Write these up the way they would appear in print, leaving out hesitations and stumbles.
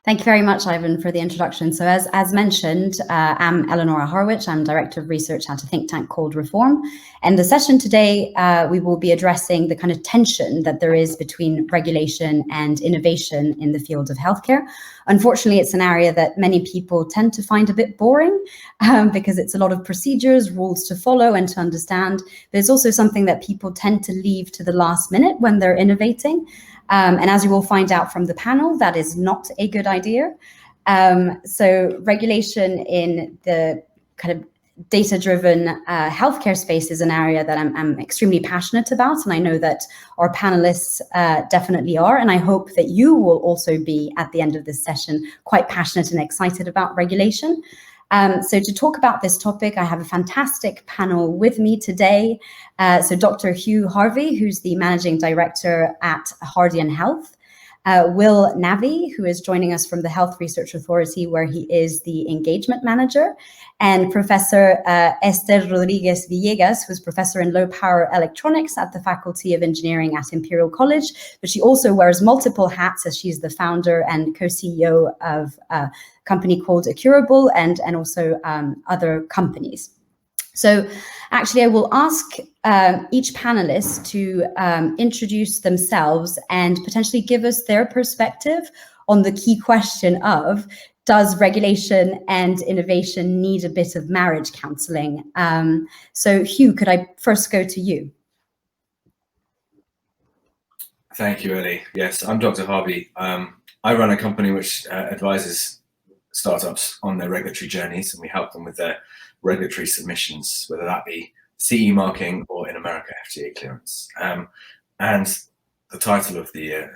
Thank you very much, Ivan, for the introduction. So as mentioned, I'm Eleonora Harwich. I'm Director of Research at a think tank called Reform. And the session today, we will be addressing the kind of tension that there is between regulation and innovation in the field of healthcare. Unfortunately, it's an area that many people tend to find a bit boring because it's a lot of procedures, rules to follow and to understand. But it's also something that people tend to leave to the last minute when they're innovating. And as you will find out from the panel, that is not a good idea. So regulation in the kind of data-driven healthcare space is an area that I'm extremely passionate about, and I know that our panelists definitely are, and I hope that you will also be, at the end of this session, quite passionate and excited about regulation. So to talk about this topic, I have a fantastic panel with me today. So Dr. Hugh Harvey, who's the Managing Director at Hardian Health, Will Navaie, who is joining us from the Health Research Authority, where he is the Engagement Manager, and Professor Esther Rodriguez-Villegas, who's Professor in Low Power Electronics at the Faculty of Engineering at Imperial College, but she also wears multiple hats as she's the founder and co-CEO of a company called Acurable and also other companies. So actually, I will ask each panelist to introduce themselves and potentially give us their perspective on the key question of, does regulation and innovation need a bit of marriage counseling? So Hugh, could I first go to you? Thank you, Ellie. Yes, I'm Dr. Harvey. I run a company which advises startups on their regulatory journeys, and we help them with their regulatory submissions, whether that be CE marking or in America, FDA clearance. And the title of the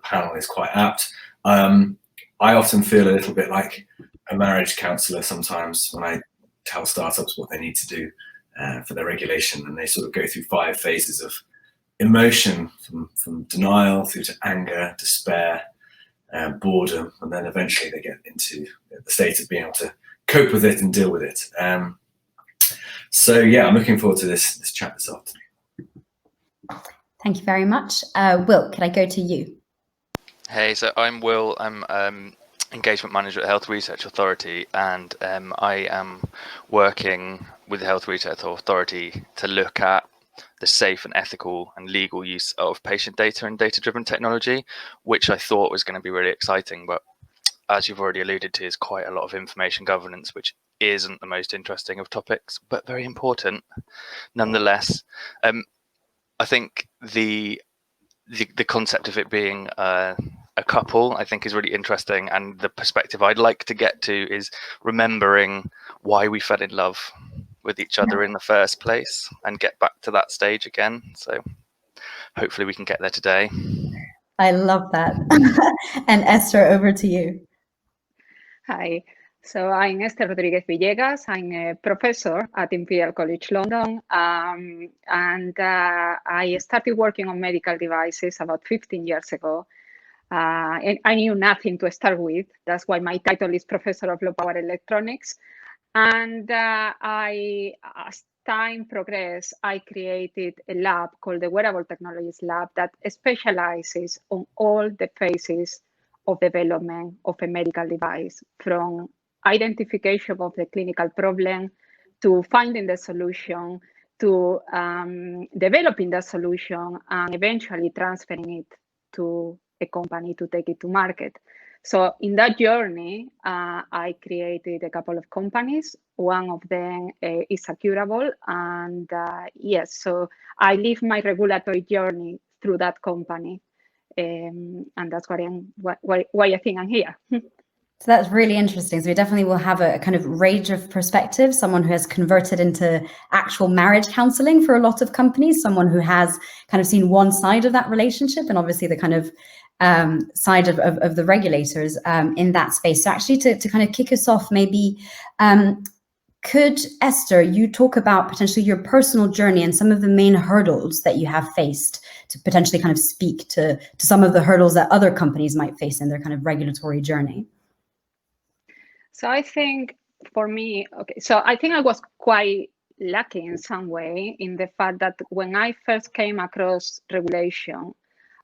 panel is quite apt. I often feel a little bit like a marriage counsellor sometimes when I tell startups what they need to do for their regulation, and they sort of go through 5 phases of emotion, from denial through to anger, despair, boredom, and then eventually they get into the state of being able to cope with it and deal with it. So yeah, I'm looking forward to this chat this afternoon. Thank you very much. Will, can I go to you? Hey, so I'm Will. I'm Engagement Manager at the Health Research Authority, and I am working with the Health Research Authority to look at the safe and ethical and legal use of patient data and data-driven technology, which I thought was going to be really exciting, but as you've already alluded to, is quite a lot of information governance, which isn't the most interesting of topics, but very important nonetheless. I think the concept of it being a couple, I think, is really interesting, and the perspective I'd like to get to is remembering why we fell in love with each other in the first place and get back to that stage again. So hopefully we can get there today. I love that. And Esther, over to you. Hi, so I'm Esther Rodriguez-Villegas. I'm a professor at Imperial College London, and I started working on medical devices about 15 years ago. And I knew nothing to start with. That's why my title is Professor of Low Power Electronics. And as time progressed, I created a lab called the Wearable Technologies Lab that specializes on all the phases of development of a medical device, from identification of the clinical problem to finding the solution to developing the solution and eventually transferring it to a company to take it to market. So in that journey, I created a couple of companies. One of them is Acurable, and yes, so I live my regulatory journey through that company, and that's why I think I'm here. So that's really interesting. So we definitely will have a kind of range of perspectives, someone who has converted into actual marriage counseling for a lot of companies, someone who has kind of seen one side of that relationship, and obviously the kind of side of the regulators in that space. So actually to kind of kick us off, maybe could, Esther, you talk about potentially your personal journey and some of the main hurdles that you have faced, to potentially kind of speak to some of the hurdles that other companies might face in their kind of regulatory journey? So I think for me, so I think I was quite lucky in some way in the fact that when I first came across regulation,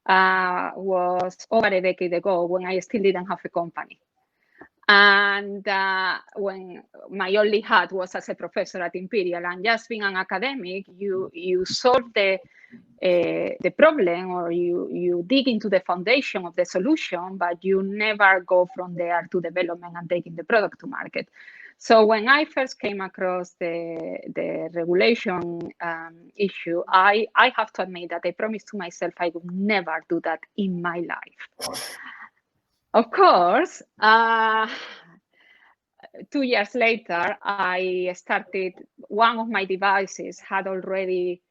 was over a decade ago when I still didn't have a company. And when my only hat was as a professor at Imperial, and just being an academic, you solve the problem, or you dig into the foundation of the solution, but you never go from there to development and taking the product to market. So when I first came across the regulation issue, I have to admit that I promised to myself I would never do that in my life. Of course, 2 years later, I started, one of my devices had already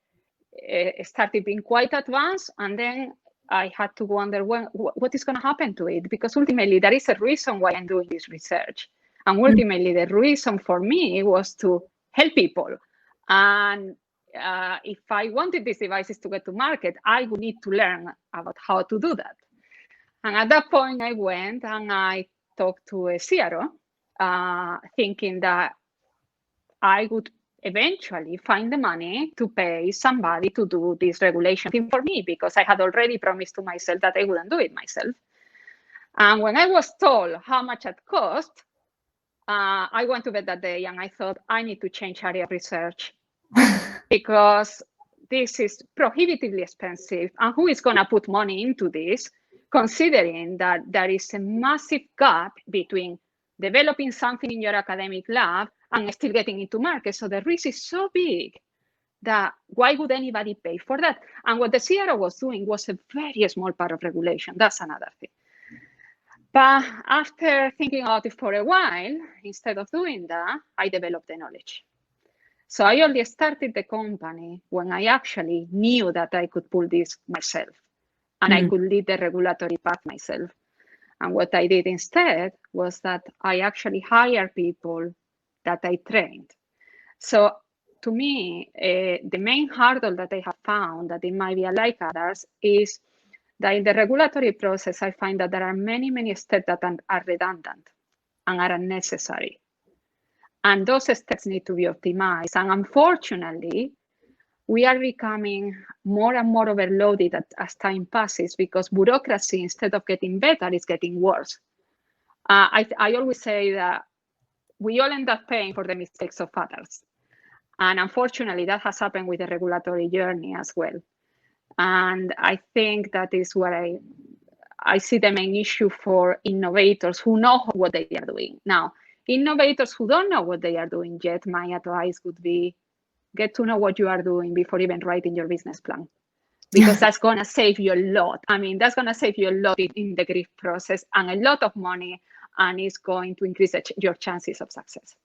started being quite advanced, and then I had to wonder what is going to happen to it, because ultimately there is a reason why I'm doing this research. And ultimately the reason for me was to help people. And if I wanted these devices to get to market, I would need to learn about how to do that. And at that point, I went and I talked to a CRO, thinking that I would eventually find the money to pay somebody to do this regulation thing for me, because I had already promised to myself that I wouldn't do it myself. And when I was told how much it cost, I went to bed that day and I thought, I need to change area of research because this is prohibitively expensive. And who is going to put money into this, considering that there is a massive gap between developing something in your academic lab and still getting into market? So the risk is so big that why would anybody pay for that? And what the CRO was doing was a very small part of regulation. That's another thing. But after thinking about it for a while, instead of doing that, I developed the knowledge. So I only started the company when I actually knew that I could pull this myself and I could lead the regulatory path myself. And what I did instead was that I actually hired people that I trained. So to me, the main hurdle that I have found, that it might be unlike others, is that in the regulatory process, I find that there are many, many steps that are redundant and are unnecessary. And those steps need to be optimized. And unfortunately, we are becoming more and more overloaded as time passes, because bureaucracy, instead of getting better, is getting worse. I always say that we all end up paying for the mistakes of others. And unfortunately, that has happened with the regulatory journey as well. And I think that is where I see the main issue for innovators who know what they are doing. Now, innovators who don't know what they are doing yet, my advice would be get to know what you are doing before even writing your business plan, because that's going to save you a lot. I mean, that's going to save you a lot in the grief process and a lot of money, and it's going to increase your chances of success.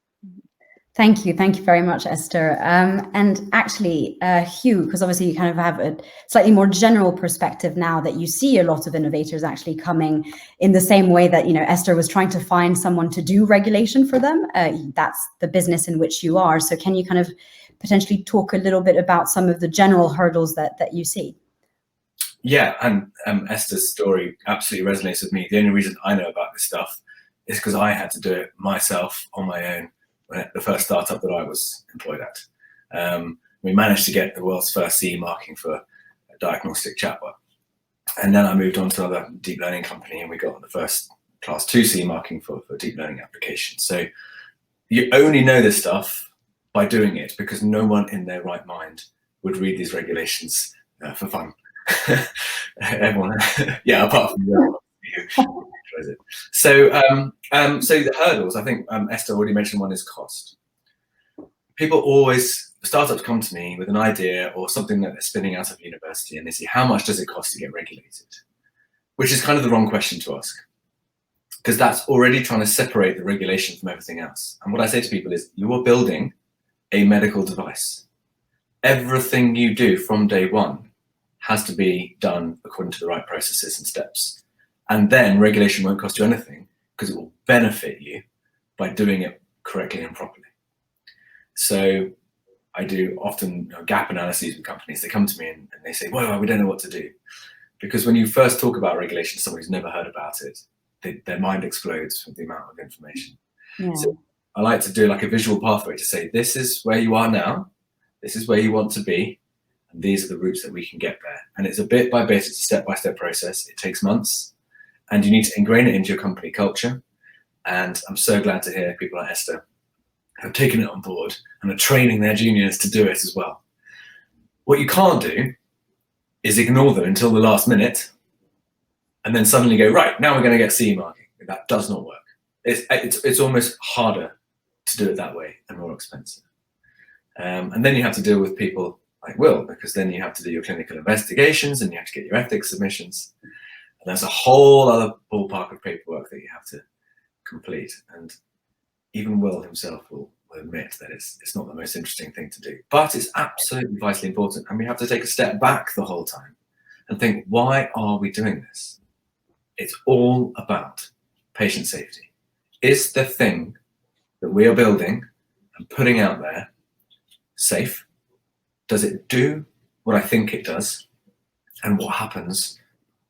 Thank you very much, Esther. And actually, Hugh, because obviously you kind of have a slightly more general perspective now that you see a lot of innovators actually coming in the same way that, you know, Esther was trying to find someone to do regulation for them. That's the business in which you are. So can you kind of potentially talk a little bit about some of the general hurdles that you see? Yeah, and Esther's story absolutely resonates with me. The only reason I know about this stuff is because I had to do it myself on my own. The first startup that I was employed at. We managed to get the world's first CE marking for a diagnostic chatbot. And then I moved on to another deep learning company and we got the first class 2 CE marking for deep learning applications. So you only know this stuff by doing it, because no one in their right mind would read these regulations for fun. Everyone, yeah, apart from you. So the hurdles, I think Esther already mentioned one is cost. Startups come to me with an idea or something that they're spinning out of university, and they say, how much does it cost to get regulated? Which is kind of the wrong question to ask, because that's already trying to separate the regulation from everything else. And what I say to people is, you are building a medical device. Everything you do from day one has to be done according to the right processes and steps. And then regulation won't cost you anything, because it will benefit you by doing it correctly and properly. So I do often gap analyses with companies. They come to me and they say, well, we don't know what to do. Because when you first talk about regulation to someone who's never heard about it, their mind explodes with the amount of information. Yeah. So I like to do like a visual pathway to say, this is where you are now, this is where you want to be, and These are the routes that we can get there. And it's a bit by bit, it's a step-by-step process. It takes months, and you need to ingrain it into your company culture. And I'm so glad to hear people like Esther have taken it on board and are training their juniors to do it as well. What you can't do is ignore them until the last minute and then suddenly go, right, now we're going to get CE marking. That does not work. It's almost harder to do it that way and more expensive. And then you have to deal with people like Will, because then you have to do your clinical investigations and you have to get your ethics submissions. And there's a whole other ballpark of paperwork that you have to complete. And even Will himself will admit that it's not the most interesting thing to do, but it's absolutely vitally important. And we have to take a step back the whole time and think, why are we doing this? It's all about patient safety. Is the thing that we are building and putting out there safe? Does it do what I think it does? And what happens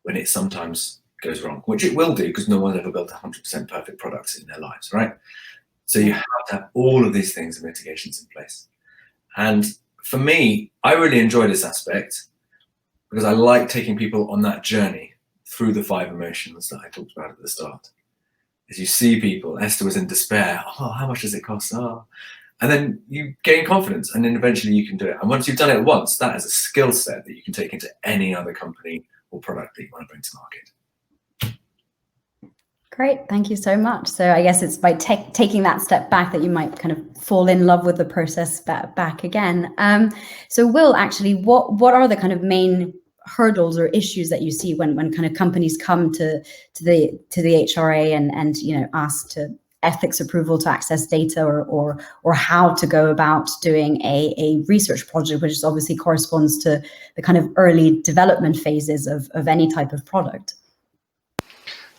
when it sometimes goes wrong? Which it will do, because no one's ever built 100% perfect products in their lives, right? So you have to have all of these things and mitigations in place. And for me, I really enjoy this aspect because I like taking people on that journey through the 5 emotions that I talked about at the start. As you see people, Esther was in despair. Oh, how much does it cost? Oh. And then you gain confidence, and then eventually you can do it. And once you've done it once, that is a skill set that you can take into any other company or product that you want to bring to market. Great, thank you so much. So I guess it's by taking that step back that you might kind of fall in love with the process back again. So Will, actually, what are the kind of main hurdles or issues that you see when kind of companies come to the HRA and ask to ethics approval to access data or how to go about doing a research project, which obviously corresponds to the kind of early development phases of any type of product?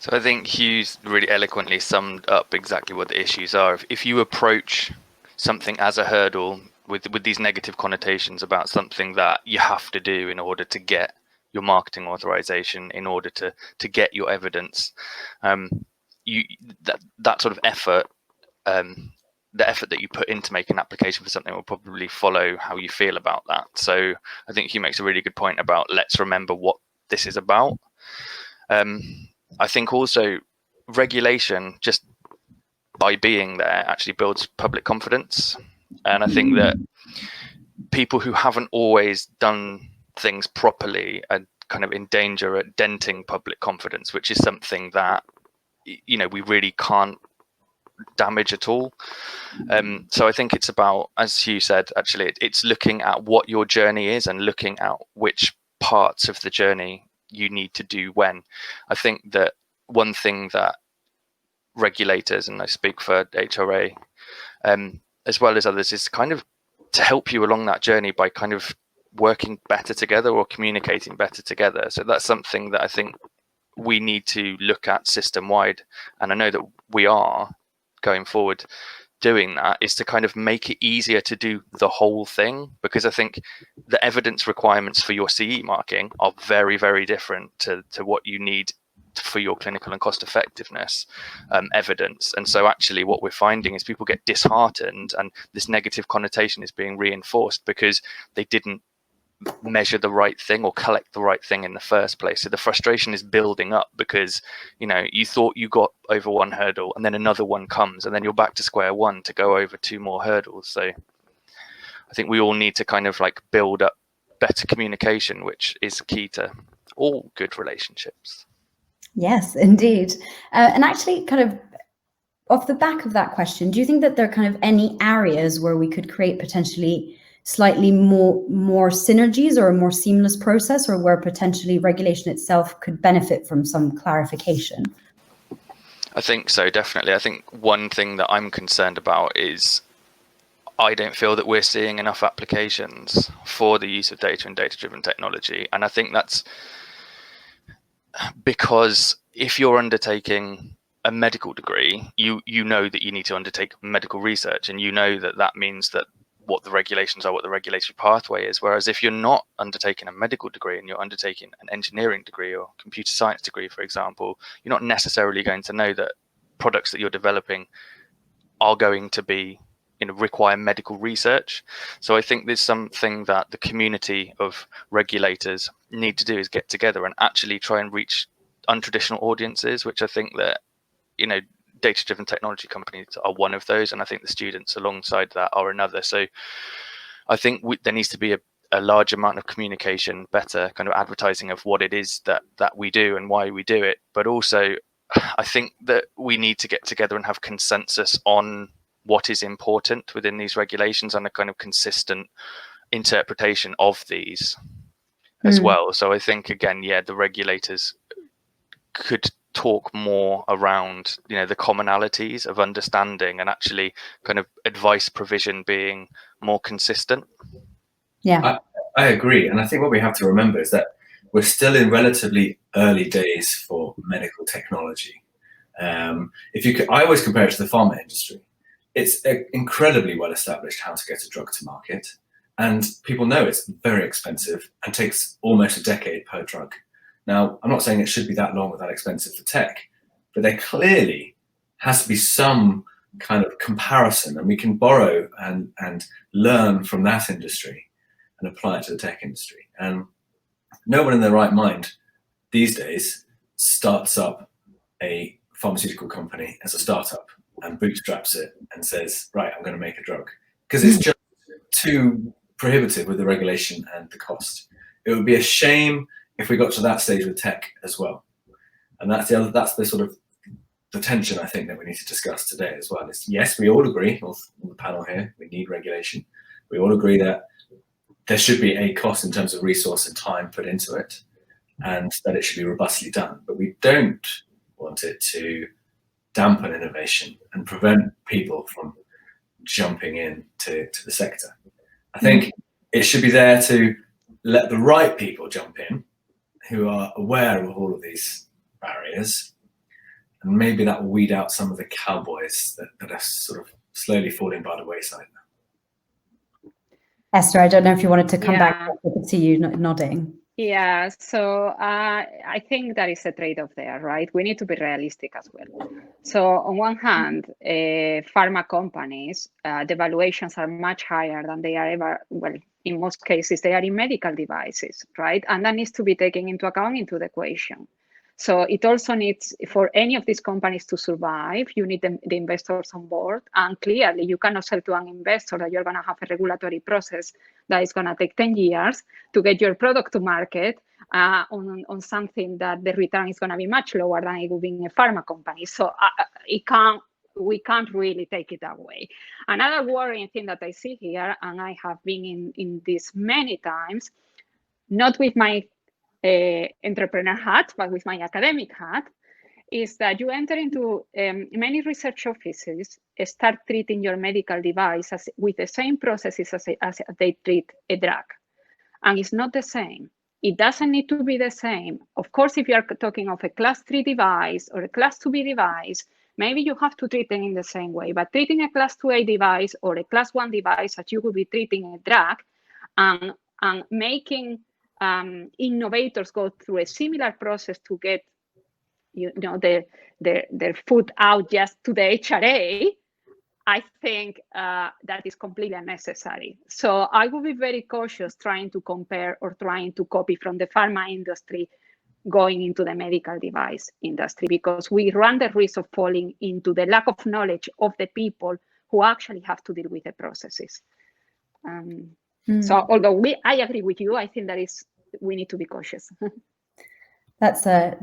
So I think Hugh's really eloquently summed up exactly what the issues are. If you approach something as a hurdle with these negative connotations about something that you have to do in order to get your marketing authorization, in order to get your evidence, that sort of effort, the effort that you put into making an application for something will probably follow how you feel about that. So I think Hugh makes a really good point about let's remember what this is about. I think also regulation, just by being there, actually builds public confidence. And I think that people who haven't always done things properly are kind of in danger at denting public confidence, which is something that, we really can't damage at all. So I think it's about, as Hugh said, actually, it's looking at what your journey is and looking at which parts of the journey you need to do when. I think that one thing that regulators, and I speak for HRA, as well as others, is kind of to help you along that journey by kind of working better together or communicating better together. So that's something that I think we need to look at system-wide, and I know that we are going forward doing that, is to kind of make it easier to do the whole thing, because I think the evidence requirements for your CE marking are very, very different to what you need for your clinical and cost effectiveness evidence. And so actually what we're finding is people get disheartened, and this negative connotation is being reinforced because they didn't measure the right thing or collect the right thing in the first place. So the frustration is building up because you thought you got over one hurdle and then another one comes, and then you're back to square one to go over 2 more hurdles. So I think we all need to kind of like build up better communication, which is key to all good relationships. Yes, indeed. And actually, kind of off the back of that question, do you think that there are kind of any areas where we could create potentially slightly more synergies or a more seamless process, or where potentially regulation itself could benefit from some clarification? I think so, definitely. I think one thing that I'm concerned about is I don't feel that we're seeing enough applications for the use of data and data-driven technology. And I think that's because if you're undertaking a medical degree, you know that you need to undertake medical research, and you know that means that what the regulations are, what the regulatory pathway is. Whereas if you're not undertaking a medical degree and you're undertaking an engineering degree or computer science degree, for example, you're not necessarily going to know that products that you're developing are going to be require medical research. So I think there's something that the community of regulators need to do is get together and actually try and reach untraditional audiences, which I think that, data-driven technology companies are one of those, and I think the students alongside that are another. So I think there needs to be a large amount of communication, better kind of advertising of what it is that we do and why we do it. But also, I think that we need to get together and have consensus on what is important within these regulations and a kind of consistent interpretation of these as well. So I think, again, the regulators could talk more around, the commonalities of understanding and actually kind of advice provision being more consistent. Yeah, I agree. And I think what we have to remember is that we're still in relatively early days for medical technology. I always compare it to the pharma industry. It's incredibly well established how to get a drug to market. And people know it's very expensive and takes almost a decade per drug. Now, I'm not saying it should be that long or that expensive for tech, but there clearly has to be some kind of comparison, and we can borrow and learn from that industry and apply it to the tech industry. And no one in their right mind these days starts up a pharmaceutical company as a startup and bootstraps it and says, right, I'm going to make a drug, because it's just too prohibitive with the regulation and the cost. It would be a shame if we got to that stage with tech as well. And that's the sort of the tension I think that we need to discuss today as well. Is yes, we all agree on the panel here, we need regulation. We all agree that there should be a cost in terms of resource and time put into it, and that it should be robustly done. But we don't want it to dampen innovation and prevent people from jumping into the sector. I think it should be there to let the right people jump in, who are aware of all of these barriers, and maybe that will weed out some of the cowboys that are sort of slowly falling by the wayside. Esther, I don't know if you wanted to come back. I could see you nodding. Yeah, so I think that is a trade-off there, right? We need to be realistic as well. So on one hand, pharma companies, the valuations are much higher than they are ever, well, in most cases, they are in medical devices, right? And that needs to be taken into account into the equation. So it also needs, for any of these companies to survive, you need the investors on board. And clearly, you cannot sell to an investor that you're going to have a regulatory process that is going to take 10 years to get your product to market on something that the return is going to be much lower than it would be in a pharma company. So we can't really take it that way. Another worrying thing that I see here, and I have been in this many times, not with my entrepreneur hat, but with my academic hat, is that you enter into many research offices, start treating your medical device with the same processes as they treat a drug. And it's not the same. It doesn't need to be the same. Of course, if you're talking of a class 3 device or a class 2B device, maybe you have to treat them in the same way. But treating a class 2A device or a class 1 device as you would be treating a drug, and making innovators go through a similar process to get their foot out just to the HRA, I think that is completely unnecessary. So I would be very cautious trying to compare or trying to copy from the pharma industry going into the medical device industry, because we run the risk of falling into the lack of knowledge of the people who actually have to deal with the processes. So although I agree with you, I think that we need to be cautious. It's a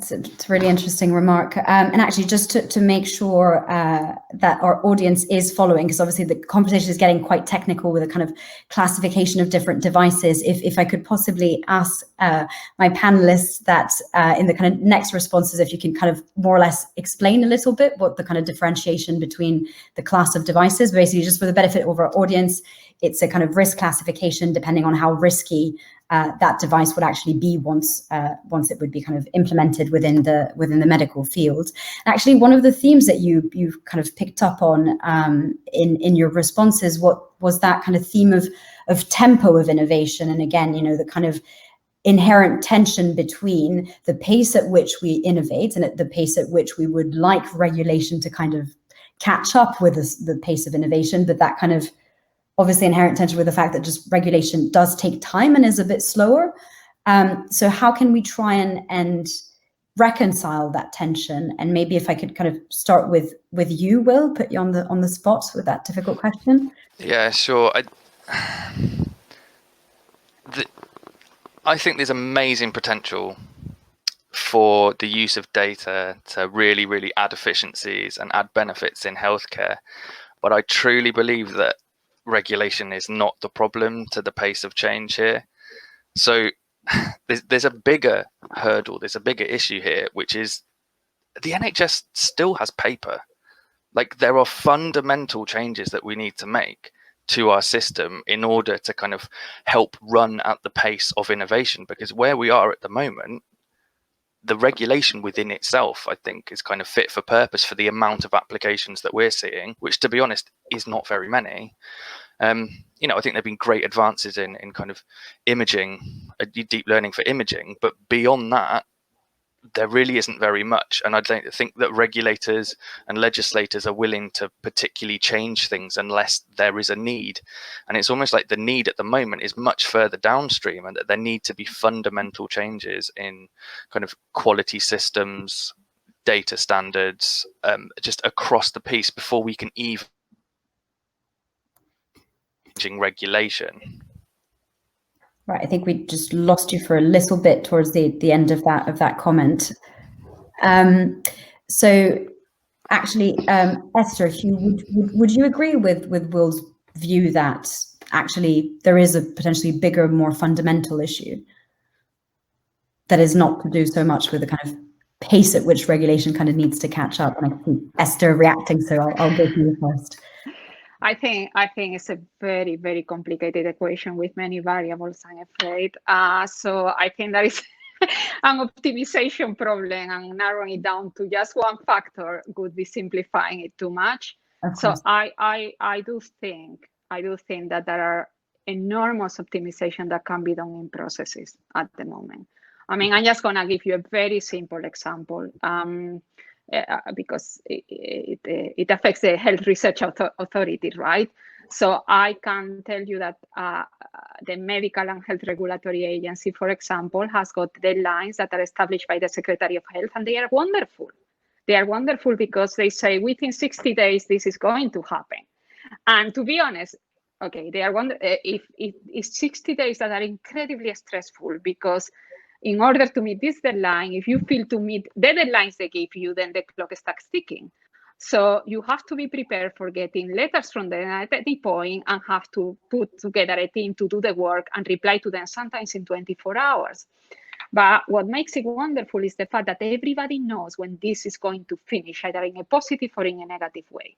really interesting remark. And actually, just to make sure that our audience is following, because obviously the conversation is getting quite technical with a kind of classification of different devices. If I could possibly ask my panelists that in the kind of next responses, if you can kind of more or less explain a little bit what the kind of differentiation between the class of devices, basically just for the benefit of our audience, it's a kind of risk classification depending on how risky that device would actually be once it would be kind of implemented within the medical field. And actually, one of the themes that you've kind of picked up on in your responses, what was that kind of theme of tempo of innovation, and again, the kind of inherent tension between the pace at which we innovate and at the pace at which we would like regulation to kind of catch up with the pace of innovation, but that kind of obviously inherent tension with the fact that just regulation does take time and is a bit slower. So how can we try and reconcile that tension? And maybe if I could kind of start with you, Will, put you on the spot with that difficult question. Yeah, sure. I think there's amazing potential for the use of data to really, really add efficiencies and add benefits in healthcare. But I truly believe that regulation is not the problem to the pace of change here. So there's a bigger hurdle, there's a bigger issue here, which is the NHS still has paper. Like, there are fundamental changes that we need to make to our system in order to kind of help run at the pace of innovation, because where we are at the moment, the regulation within itself, I think, is kind of fit for purpose for the amount of applications that we're seeing, which, to be honest, is not very many. You know, I think there've been great advances in kind of imaging, deep learning for imaging, but beyond that, there really isn't very much. And I don't think that regulators and legislators are willing to particularly change things unless there is a need. And it's almost like the need at the moment is much further downstream, and that there need to be fundamental changes in kind of quality systems, data standards, just across the piece before we can even regulation. Right, I think we just lost you for a little bit towards the end of that comment. So actually, Esther, Hugh, would you agree with Will's view that actually there is a potentially bigger, more fundamental issue that is not to do so much with the kind of pace at which regulation kind of needs to catch up? And I think Esther reacting, so I'll go to you first. I think it's a very, very complicated equation with many variables, I'm afraid. So I think that is an optimization problem, and narrowing it down to just one factor would be simplifying it too much. So I do think that there are enormous optimization that can be done in processes at the moment. I mean, I'm just gonna give you a very simple example. Because it affects the Health Research Authority, right? So I can tell you that the Medical and Health Regulatory Agency, for example, has got deadlines that are established by the Secretary of Health, and they are wonderful. They are wonderful because they say within 60 days this is going to happen. And to be honest, okay, they are if it's 60 days that are incredibly stressful, because in order to meet this deadline, if you fail to meet the deadlines they give you, then the clock starts ticking. So you have to be prepared for getting letters from them at any point and have to put together a team to do the work and reply to them sometimes in 24 hours. But what makes it wonderful is the fact that everybody knows when this is going to finish, either in a positive or in a negative way.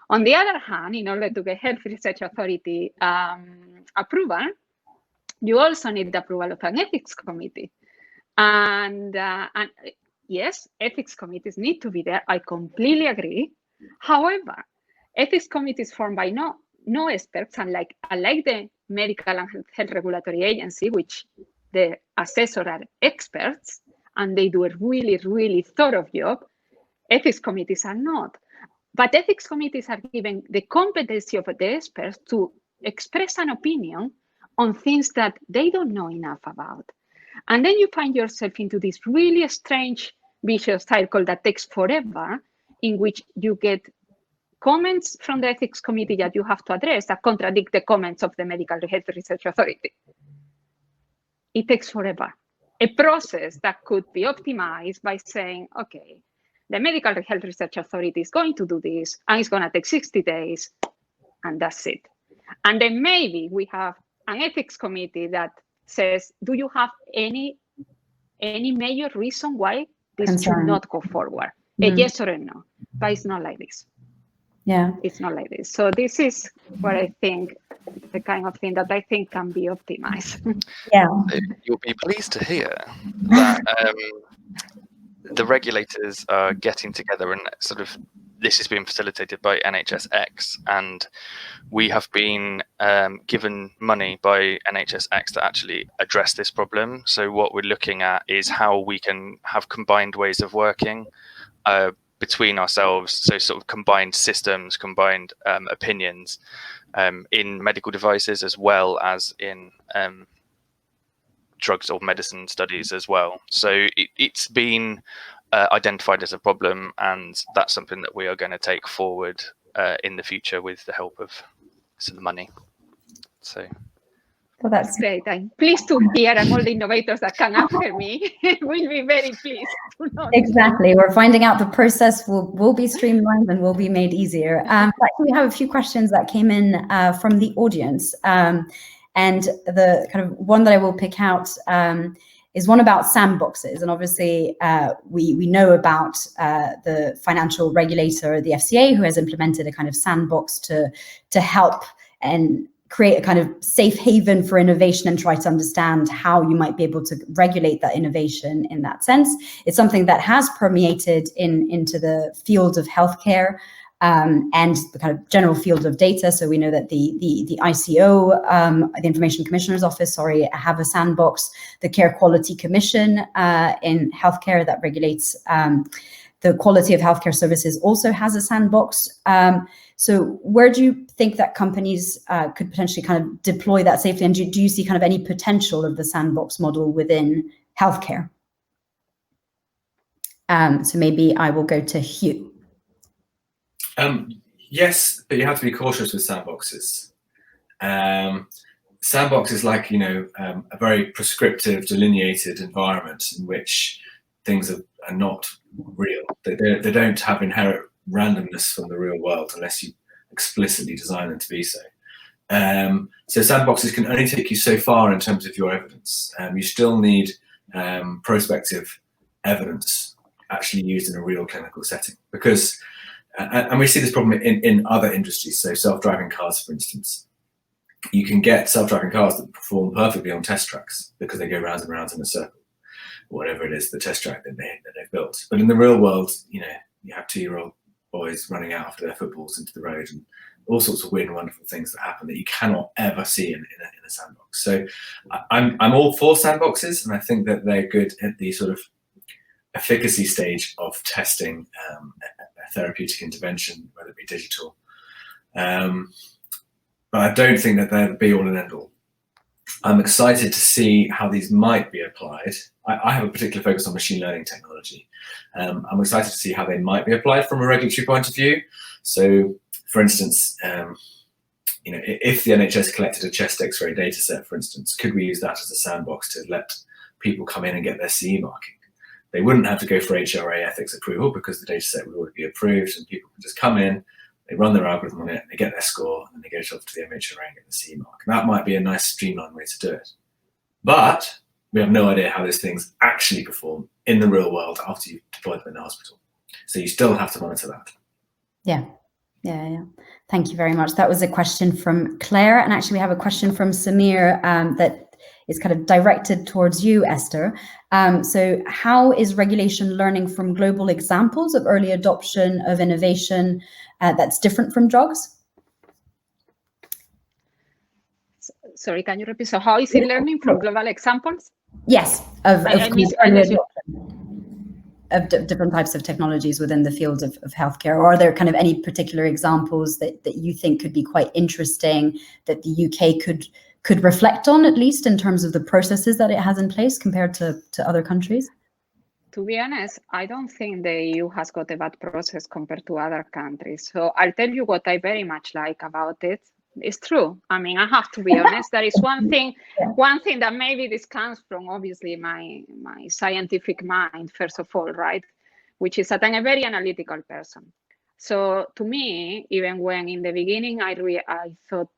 On the other hand, in order to get Health Research Authority approval, you also need the approval of an ethics committee. And yes, ethics committees need to be there. I completely agree. However, ethics committees formed by no experts, unlike the Medical and Health Regulatory Agency, which the assessors are experts and they do a really, really thorough job. Ethics committees are not. But ethics committees are given the competency of the experts to express an opinion on things that they don't know enough about. And then you find yourself into this really strange vicious cycle that takes forever, in which you get comments from the ethics committee that you have to address that contradict the comments of the Medical Health Research Authority. It takes forever. A process that could be optimized by saying, okay, the Medical Health Research Authority is going to do this, and it's going to take 60 days, and that's it. And then maybe we have an ethics committee that says, do you have any major reason why this should not go forward? A yes or a no. But it's not like this. Yeah. It's not like this. So this is what I think, the kind of thing that I think can be optimized. Yeah. You'll be pleased to hear that the regulators are getting together, and sort of this is being facilitated by NHSX, and we have been given money by NHSX to actually address this problem. So what we're looking at is how we can have combined ways of working between ourselves, so sort of combined systems, combined opinions in medical devices as well as in drugs or medicine studies as well. So it's been identified as a problem, and that's something that we are going to take forward in the future with the help of some money. So. Well, that's great. I'm pleased to hear, and all the innovators that come after me will be very pleased to know. Exactly. We're finding out the process will be streamlined and will be made easier. We have a few questions that came in from the audience. And the kind of one that I will pick out is one about sandboxes. And obviously, we know about the financial regulator, the FCA, who has implemented a kind of sandbox to help and create a kind of safe haven for innovation and try to understand how you might be able to regulate that innovation in that sense. It's something that has permeated into the field of healthcare and the kind of general field of data. So we know that the ICO, the Information Commissioner's Office, have a sandbox. The Care Quality Commission in healthcare that regulates the quality of healthcare services also has a sandbox. So where do you think that companies could potentially kind of deploy that safely? And do you see kind of any potential of the sandbox model within healthcare? So maybe I will go to Hugh. Yes, but you have to be cautious with sandboxes. Sandbox is like, a very prescriptive, delineated environment in which things are not real. They don't have inherent randomness from the real world unless you explicitly design them to be so. So sandboxes can only take you so far in terms of your evidence. You still need prospective evidence actually used in a real clinical setting, because and we see this problem in other industries. So self-driving cars, for instance, you can get self-driving cars that perform perfectly on test tracks because they go round and round in a circle, whatever it is, the test track that they've built. But in the real world, you have 2-year-old boys running out after their footballs into the road and all sorts of weird and wonderful things that happen that you cannot ever see in a sandbox. So I'm all for sandboxes, and I think that they're good at the sort of efficacy stage of testing a therapeutic intervention, whether it be digital. But I don't think that they're the be all and end all. I'm excited to see how these might be applied. I have a particular focus on machine learning technology. I'm excited to see how they might be applied from a regulatory point of view. So, for instance, if the NHS collected a chest X-ray data set, for instance, could we use that as a sandbox to let people come in and get their CE marking? They wouldn't have to go for HRA ethics approval because the data set would already be approved, and people can just come in, they run their algorithm on it, they get their score, and then they go off to the MHRA and get the CE mark. And that might be a nice streamlined way to do it. But we have no idea how those things actually perform in the real world after you've deployed them in the hospital. So you still have to monitor that. Yeah. Thank you very much. That was a question from Claire. And actually we have a question from Samir that is kind of directed towards you, Esther. So how is regulation learning from global examples of early adoption of innovation that's different from drugs? Sorry, can you repeat? So how is it learning from global examples? Yes, of different types of technologies within the field of healthcare. Or are there kind of any particular examples that you think could be quite interesting that the UK could reflect on, at least in terms of the processes that it has in place compared to other countries? To be honest, I don't think the EU has got a bad process compared to other countries. So I'll tell you what I very much like about it. It's true. I mean, I have to be honest. There is one thing that maybe this comes from obviously my scientific mind, first of all, right? Which is that I'm a very analytical person. So to me, even when in the beginning I thought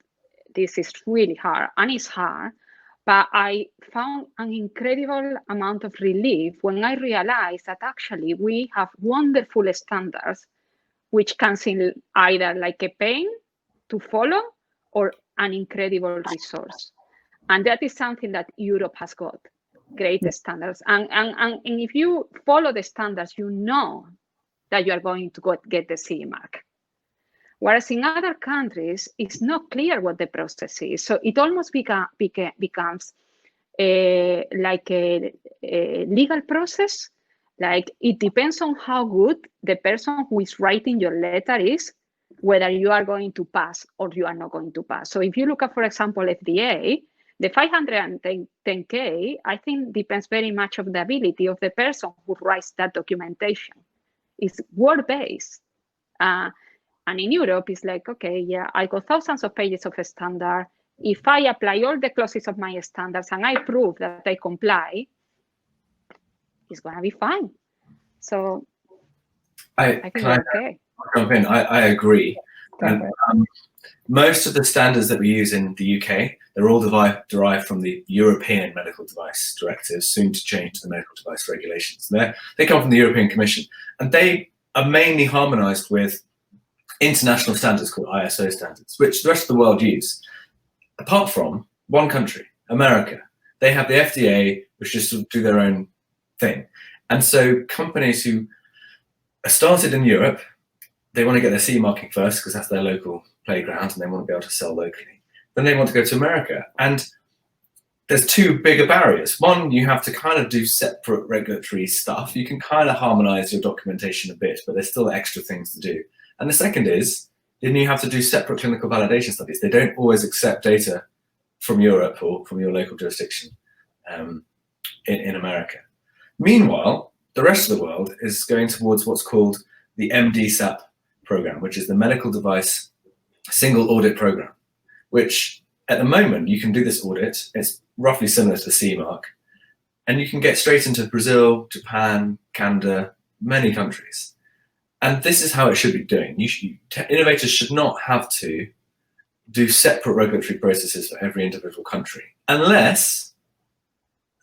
this is really hard, and it's hard, but I found an incredible amount of relief when I realized that actually we have wonderful standards, which can seem either like a pain to follow or an incredible resource. And that is something that Europe has got, great standards. And if you follow the standards, you know that you are going to get the CE mark. Whereas in other countries, it's not clear what the process is. So it almost becomes like a legal process Like, it depends on how good the person who is writing your letter is, whether you are going to pass or you are not going to pass. So if you look at, for example, FDA, the 510K, I think depends very much of the ability of the person who writes that documentation. It's word-based. And in Europe, it's like, okay, yeah, I got thousands of pages of a standard. If I apply all the clauses of my standards and I prove that I comply, it's going to be fine. So I think we're okay. Jump in? I agree. And, most of the standards that we use in the UK, they're all derived from the European Medical Device Directive, soon to change to the Medical Device Regulations. They come from the European Commission, and they are mainly harmonized with international standards called ISO standards, which the rest of the world use. Apart from one country, America, they have the FDA, which just sort of do their own thing. And so companies who are started in Europe, they want to get their CE marking first because that's their local playground and they want to be able to sell locally. Then they want to go to America. And there's two bigger barriers. One, you have to kind of do separate regulatory stuff. You can kind of harmonize your documentation a bit, but there's still extra things to do. And the second is, then you have to do separate clinical validation studies. They don't always accept data from Europe or from your local jurisdiction in America. Meanwhile, the rest of the world is going towards what's called the MDSAP program, which is the Medical Device Single Audit Program, which at the moment you can do this audit. It's roughly similar to the CE mark, and you can get straight into Brazil, Japan, Canada, many countries. And this is how it should be doing. Innovators should not have to do separate regulatory processes for every individual country, unless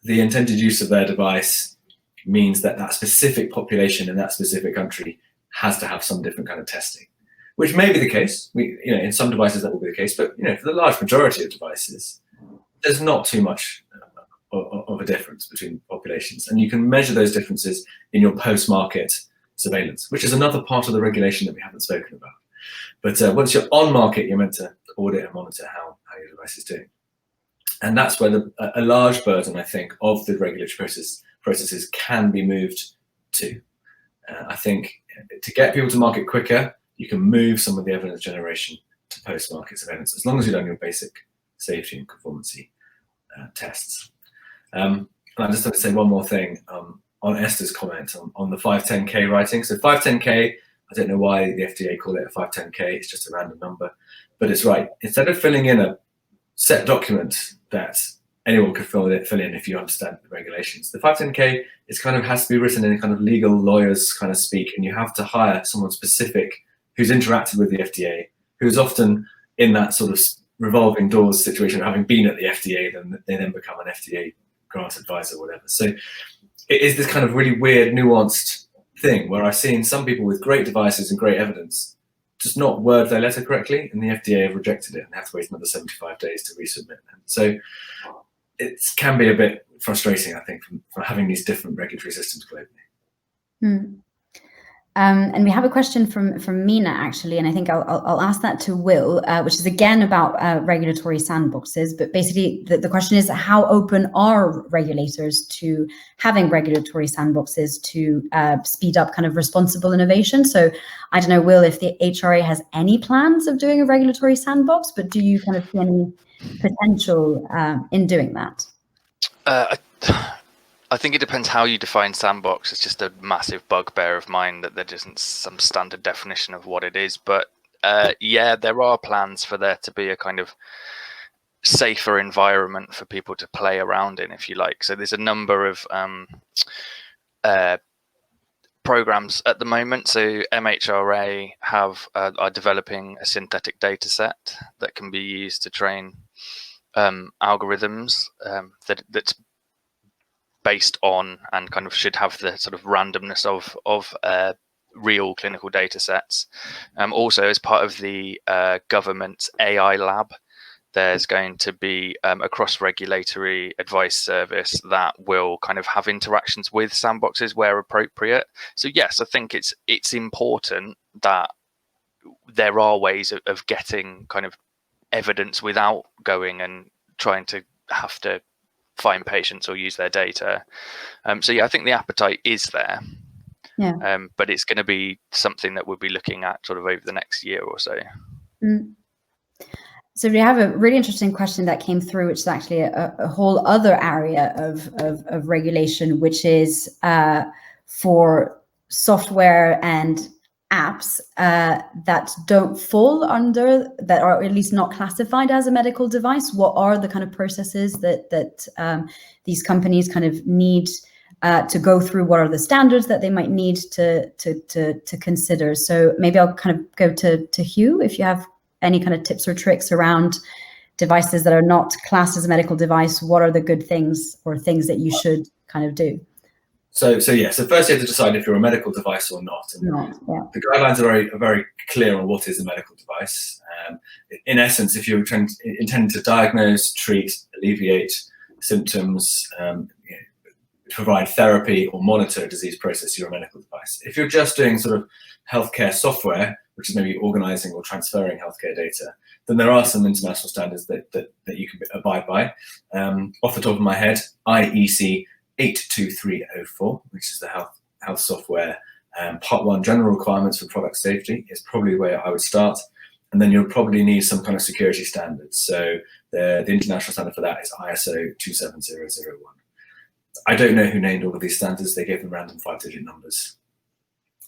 the intended use of their device means that that specific population in that specific country has to have some different kind of testing, which may be the case. In some devices that will be the case, but for the large majority of devices, there's not too much of a difference between populations, and you can measure those differences in your post-market surveillance, which is another part of the regulation that we haven't spoken about. But once you're on market, you're meant to audit and monitor how your device is doing. And that's where a large burden, I think, of the regulatory processes can be moved to. I think to get people to market quicker, you can move some of the evidence generation to post-market surveillance, as long as you've done your basic safety and conformity tests. And I just have to say one more thing on Esther's comment on the 510K writing. So 510K, I don't know why the FDA call it a 510K, it's just a random number, but it's right. Instead of filling in a set document that anyone could fill in if you understand the regulations, the 510K has to be written in a kind of legal lawyers kind of speak, and you have to hire someone specific who's interacted with the FDA, who's often in that sort of revolving doors situation, having been at the FDA, then they then become an FDA grant advisor or whatever. So it is this kind of really weird, nuanced thing where I've seen some people with great devices and great evidence just not word their letter correctly, and the FDA have rejected it and have to wait another 75 days to resubmit them. So it can be a bit frustrating, I think, from having these different regulatory systems globally. And we have a question from Mina, actually, and I think I'll ask that to Will, which is again about regulatory sandboxes. But basically, the question is, how open are regulators to having regulatory sandboxes to speed up kind of responsible innovation? So I don't know, Will, if the HRA has any plans of doing a regulatory sandbox, but do you kind of see any potential in doing that? I think it depends how you define sandbox. It's just a massive bugbear of mine that there isn't some standard definition of what it is. But yeah, there are plans for there to be a kind of safer environment for people to play around in, if you like. So there's a number of programs at the moment. So MHRA are developing a synthetic data set that can be used to train algorithms that's based on and kind of should have the sort of randomness of real clinical data sets. Also, as part of the government's AI lab, there's going to be a cross-regulatory advice service that will kind of have interactions with sandboxes where appropriate. So yes, I think it's important that there are ways of getting kind of evidence without going and trying to have to find patients or use their data. So yeah, I think the appetite is there. Yeah. But it's going to be something that we'll be looking at sort of over the next year or so. Mm. So we have a really interesting question that came through, which is actually a whole other area of regulation, which is for software and apps that don't fall under, that are at least not classified as a medical device. What are the kind of processes that these companies kind of need to go through? What are the standards that they might need to consider? So maybe I'll kind of go to Hugh, if you have any kind of tips or tricks around devices that are not classed as a medical device. What are the good things or things that you should kind of do? So first you have to decide if you're a medical device or not. And the guidelines are very clear on what is a medical device. In essence, if you're intending to diagnose, treat, alleviate symptoms, provide therapy or monitor a disease process, you're a medical device. If you're just doing sort of healthcare software, which is maybe organizing or transferring healthcare data, then there are some international standards that you can abide by. Off the top of my head, IEC 82304, which is the health software Part 1 general requirements for product safety, is probably where I would start. And then you'll probably need some kind of security standards. So the international standard for that is ISO 27001. I don't know who named all of these standards. They gave them random 5-digit numbers.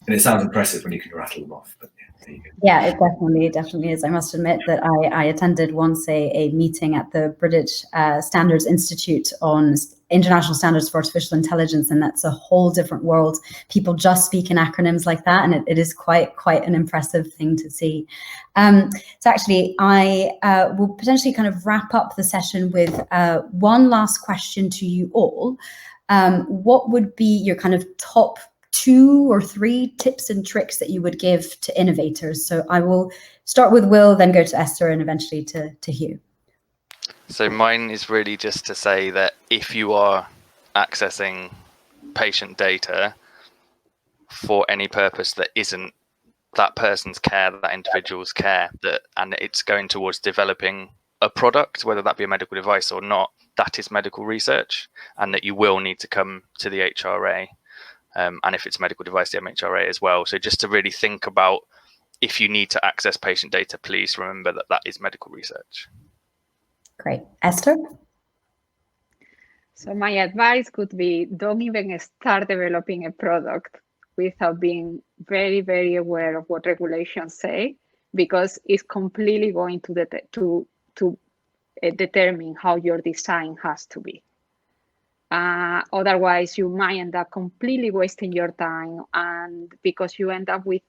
And it sounds impressive when you can rattle them off, but yeah, there you go. Yeah, it definitely is. I must admit that I attended once a meeting at the British Standards Institute on international standards for artificial intelligence, and that's a whole different world. People just speak in acronyms like that, and it is quite an impressive thing to see. So actually, I will potentially kind of wrap up the session with one last question to you all. What would be your kind of top 2 or 3 tips and tricks that you would give to innovators? So I will start with Will, then go to Esther, and eventually to Hugh. So mine is really just to say that if you are accessing patient data for any purpose that isn't that person's care, that individual's care, and it's going towards developing a product, whether that be a medical device or not, that is medical research, and that you will need to come to the HRA. And if it's a medical device, the MHRA as well. So just to really think about, if you need to access patient data, please remember that that is medical research. Great. Esther? So my advice could be, don't even start developing a product without being very, very aware of what regulations say, because it's completely going to determine how your design has to be. Otherwise, you might end up completely wasting your time, and because you end up with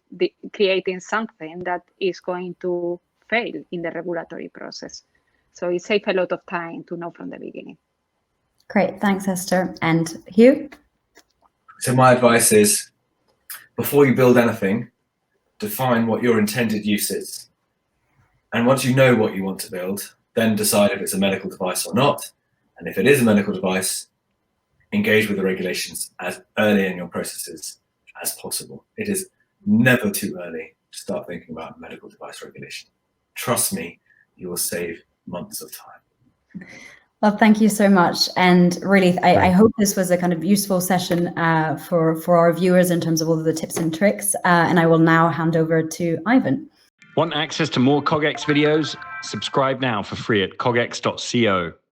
creating something that is going to fail in the regulatory process. So it saves a lot of time to know from the beginning. Great, thanks, Esther. And Hugh? So my advice is, before you build anything, define what your intended use is. And once you know what you want to build, then decide if it's a medical device or not. And if it is a medical device, engage with the regulations as early in your processes as possible. It is never too early to start thinking about medical device regulation. Trust me, you will save months of time. Well, thank you so much. And really, I hope this was a kind of useful session for our viewers in terms of all of the tips and tricks. And I will now hand over to Ivan. Want access to more CogX videos? Subscribe now for free at cogx.co.